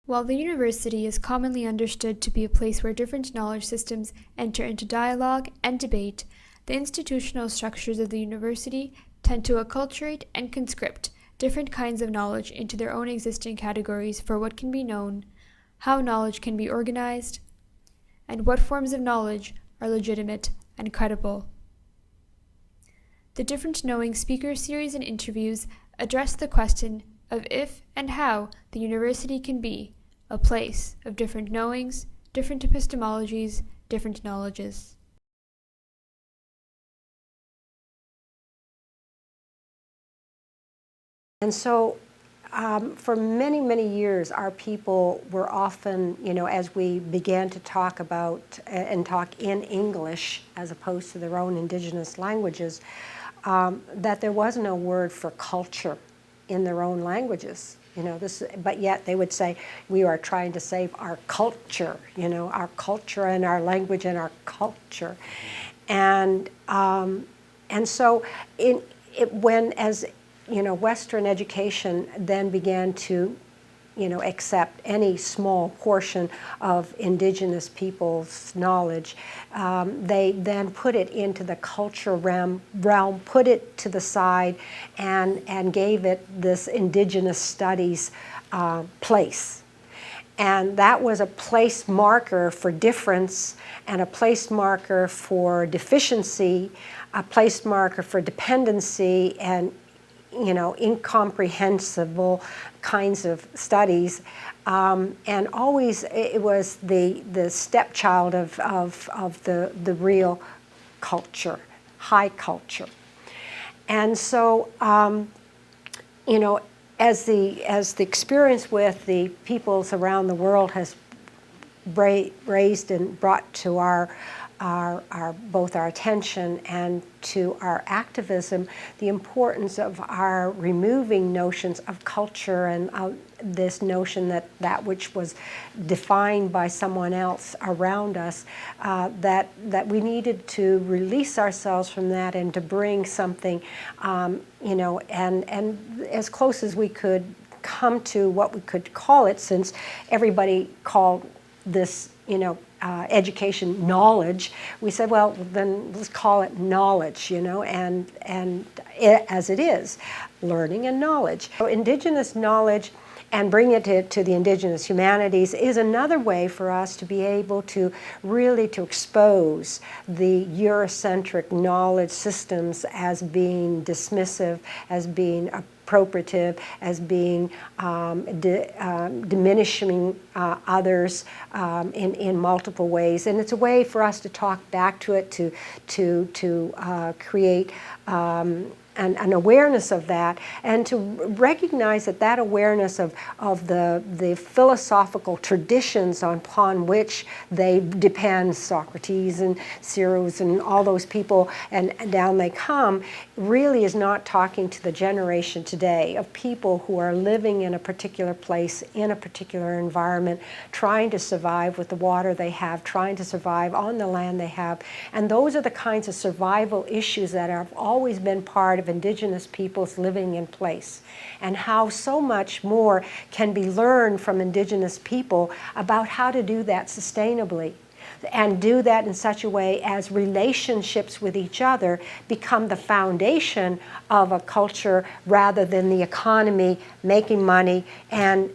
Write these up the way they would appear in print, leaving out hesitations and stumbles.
While the university is commonly understood to be a place where different knowledge systems enter into dialogue and debate, the institutional structures of the university tend to acculturate and conscript different kinds of knowledge into their own existing categories for what can be known, how knowledge can be organized, and what forms of knowledge are legitimate and credible. The Different Knowing speaker series and interviews address the question of if and how the university can be a place of different knowings, different epistemologies, different knowledges. And so for many, many years, our people were often, as we began to talk about and talk in English as opposed to their own indigenous languages, that there was no word for culture in their own languages. But yet they would say, we are trying to save our culture, our culture and our language and our culture. And so as Western education then began to accept any small portion of indigenous people's knowledge, they then put it into the culture realm, put it to the side, and gave it this indigenous studies place. And that was a place marker for difference and a place marker for deficiency, a place marker for dependency and incomprehensible kinds of studies, and always it was the stepchild of the real culture, high culture. And so as the experience with the peoples around the world has raised and brought to both our attention and to our activism, the importance of our removing notions of culture and this notion that which was defined by someone else around us, that we needed to release ourselves from that and to bring something, and as close as we could come to what we could call it, since everybody called this, education knowledge, we said, well, then let's call it knowledge, and as it is, learning and knowledge. So indigenous knowledge and bring it to the indigenous humanities is another way for us to be able to really to expose the Eurocentric knowledge systems as being dismissive, as being appropriative, as being diminishing others in multiple ways. And it's a way for us to talk back to it, to create an awareness of that, and to recognize that awareness of the philosophical traditions upon which they depend, Socrates and Cyrus and all those people, and down they come, really is not talking to the generation today of people who are living in a particular place, in a particular environment, trying to survive with the water they have, trying to survive on the land they have. And those are the kinds of survival issues that have always been part of indigenous peoples living in place, and how so much more can be learned from indigenous people about how to do that sustainably, and do that in such a way as relationships with each other become the foundation of a culture rather than the economy making money and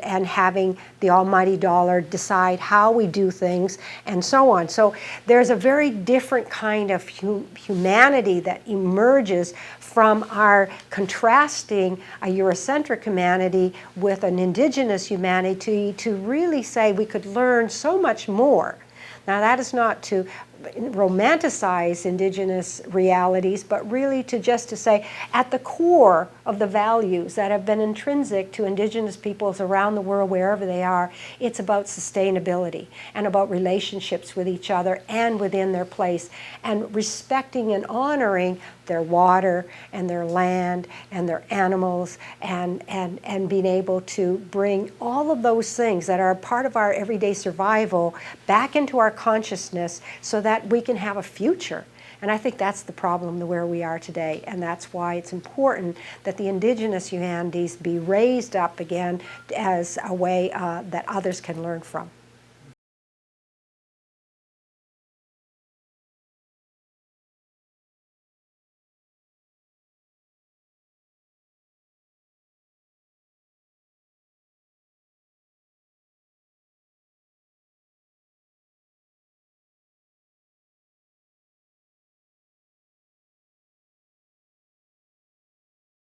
having the almighty dollar decide how we do things and so on. So there's a very different kind of humanity that emerges from our contrasting a Eurocentric humanity with an indigenous humanity to really say we could learn so much more. Now, that is not to romanticize indigenous realities, but really to say at the core of the values that have been intrinsic to indigenous peoples around the world, wherever they are, it's about sustainability and about relationships with each other and within their place, and respecting and honoring their water and their land and their animals, and being able to bring all of those things that are part of our everyday survival back into our consciousness so that we can have a future And I think that's the problem where we are today, and that's why it's important that the Indigenous humanities be raised up again as a way that others can learn from.